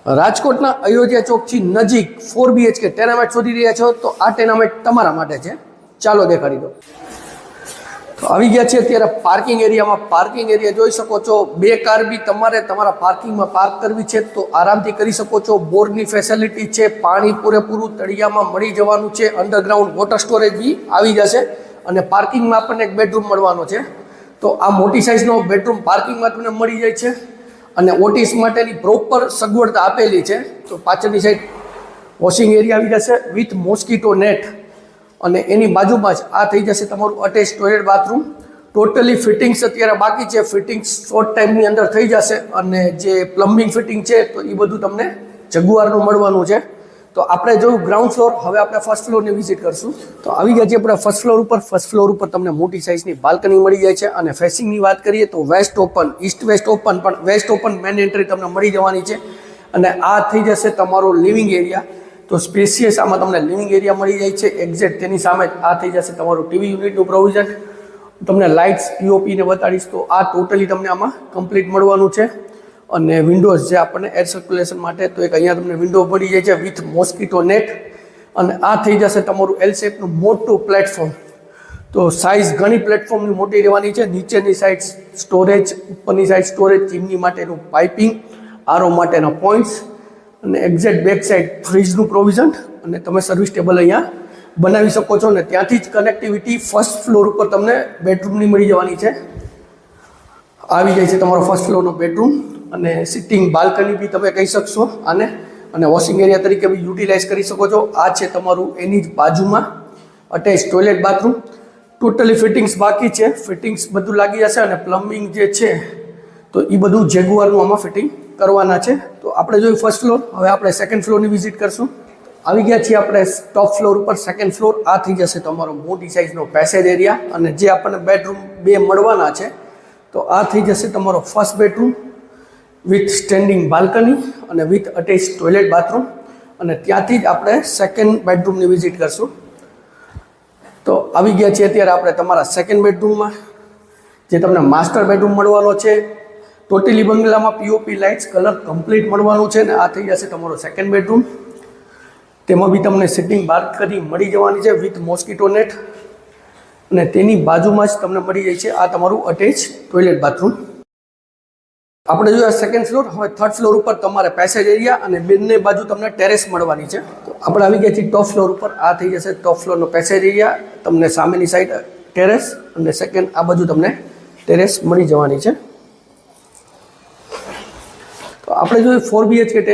રાજકોટના અયોધ્યા ચોકથી નજીક 4 BHK tenement શોધી રહ્યા છો તો આ ટેનામેન્ટ તમારા માટે છે. ચાલો દેખાડી દો. તો આવી ગયા છે અત્યારે પાર્કિંગ એરિયામાં. પાર્કિંગ એરિયા જોઈ શકો છો. 2 કાર બી તમારે તમારા પાર્કિંગમાં પાર્ક કરવી છે તો આરામથી કરી શકો છો. બોરની ફેસિલિટી છે, પાણી પૂરેપૂરું તળિયામાં મળી જવાનું છે, અંડરગ્રાઉન્ડ વોટર સ્ટોરેજ બી આવી જશે અને પાર્કિંગમાં આપણને એક બેડરૂમ મળવાનો છે. તો આ મોટી સાઇઝનો બેડરૂમ પાર્કિંગમાં તમને મળી જાય છે અને ઓટીસ માટેની પ્રોપર સગવડતા આપેલી છે. તો પાછળની સાઈડ વોશિંગ એરિયા આવી જશે વિથ મોસ્કીટો નેટ અને એની બાજુમાં જ આ થઈ જશે તમારું attach toilet bathroom. Totally fittings અત્યારે બાકી છે. ફિટિંગ્સ શોર્ટ ટાઈમની અંદર થઈ જશે અને જે પ્લમ્બિંગ ફિટિંગ છે તો એ બધું તમને જગુઆરનું મળવાનું છે. તો આપણે જોયું ગ્રાઉન્ડ ફ્લોર, હવે આપણે ફર્સ્ટ ફ્લોરની વિઝિટ કરશું. તો આવી ગયા છે આપણે ફર્સ્ટ ફ્લોર ઉપર. ફર્સ્ટ ફ્લોર ઉપર તમને મોટી સાઇઝની બાલ્કની મળી જાય છે અને ફેસિંગની વાત કરીએ તો west open, east west open, પણ વેસ્ટ ઓપન મેન એન્ટ્રી તમને મળી જવાની છે. અને આ થઈ જશે તમારો લિવિંગ એરિયા. તો સ્પેશિયસ આમાં તમને લિવિંગ એરિયા મળી જાય છે. એક્ઝેક્ટ તેની સામે જ આ થઈ જશે તમારું ટીવી યુનિટનું પ્રોવિઝન. તમને લાઇટ્સ પીઓપીને બતાડીશ તો આ ટોટલી તમને આમાં કમ્પ્લીટ મળવાનું છે. અને વિન્ડોઝ જે આપણને એર સર્ક્યુલેશન માટે તો એક અહીંયા તમને વિન્ડો મળી જાય છે વિથ મોસ્કીટો નેટ. અને આ થઈ જશે તમારું એલ શેપનું મોટું પ્લેટફોર્મ. તો સાઇઝ ઘણી પ્લેટફોર્મની મોટી રહેવાની છે. નીચેની સાઈડ સ્ટોરેજ, ઉપરની સાઈડ સ્ટોરેજ, ચીમની માટેનું પાઇપિંગ, આરો માટેના પોઈન્ટ્સ અને એક્ઝેક્ટ બેક સાઈડ ફ્રીજનું પ્રોવિઝન અને તમે સર્વિસ ટેબલ અહીંયા બનાવી શકો છો. ને ત્યાંથી જ કનેક્ટિવિટી ફર્સ્ટ ફ્લોર ઉપર તમને બેડરૂમની મળી જવાની છે. આવી જાય છે તમારો ફર્સ્ટ ફ્લોરનો બેડરૂમ અને સિટિંગ બાલ્કની બી તમે કહી શકશો આને, અને વોશિંગ એરિયા તરીકે બી યુટિલાઇઝ કરી શકો છો. આ છે તમારું એની જ બાજુમાં attach toilet bathroom. Totally fittings બાકી છે. ફિટિંગ્સ બધું લાગી જશે અને પ્લમ્બિંગ જે છે તો એ બધું જેગુઆરનું આમાં ફિટિંગ કરવાના છે. તો આપણે જોયું ફર્સ્ટ ફ્લોર. હવે આપણે સેકન્ડ ફ્લોરની વિઝિટ કરશું. આવી ગયા છીએ આપણે ટોપ ફ્લોર ઉપર. સેકન્ડ ફ્લોર આ થઈ જશે તમારો મોટી સાઇઝનો પેસેજ એરિયા અને જે આપણને બેડરૂમ 2 મળવાના છે તો આ થઈ જશે તમારો first bedroom with standing balcony અને વિથ અટેચ ટોયલેટ બાથરૂમ. અને ત્યાંથી જ આપણે સેકન્ડ બેડરૂમની વિઝિટ કરશું. તો આવી ગયા છીએ અત્યારે આપણે તમારા સેકન્ડ બેડરૂમમાં, જે તમને માસ્ટર બેડરૂમ મળવાનો છે. ટોટલી બંગલામાં પીઓપી લાઇટ્સ કલર કમ્પ્લીટ મળવાનું છે. અને આ થઈ જશે તમારો સેકન્ડ બેડરૂમ. તેમાં બી તમને સિટિંગ બાલ્કની મળી જવાની છે વિથ મોસ્કીટો નેટ અને તેની બાજુમાં જ તમને મળી જાય છે આ તમારું અટેચ ટોયલેટ બાથરૂમ. આપણે જોયા સેકન્ડ ફ્લોર. હવે થર્ડ ફ્લોર ઉપર તમારે પેસેજ એરિયા અને બંને બાજુ તમને ટેરેસ મળવાની છે. તો આપણે આવી ગયા છીએ ટોપ ફ્લોર ઉપર. આ થઈ જશે ટોપ ફ્લોરનો પેસેજ એરિયા. તમને સામેની સાઈડ ટેરેસ અને સેકન્ડ આ બાજુ તમને ટેરેસ મળી જવાની છે. તો આપણે જોયું 4 BHK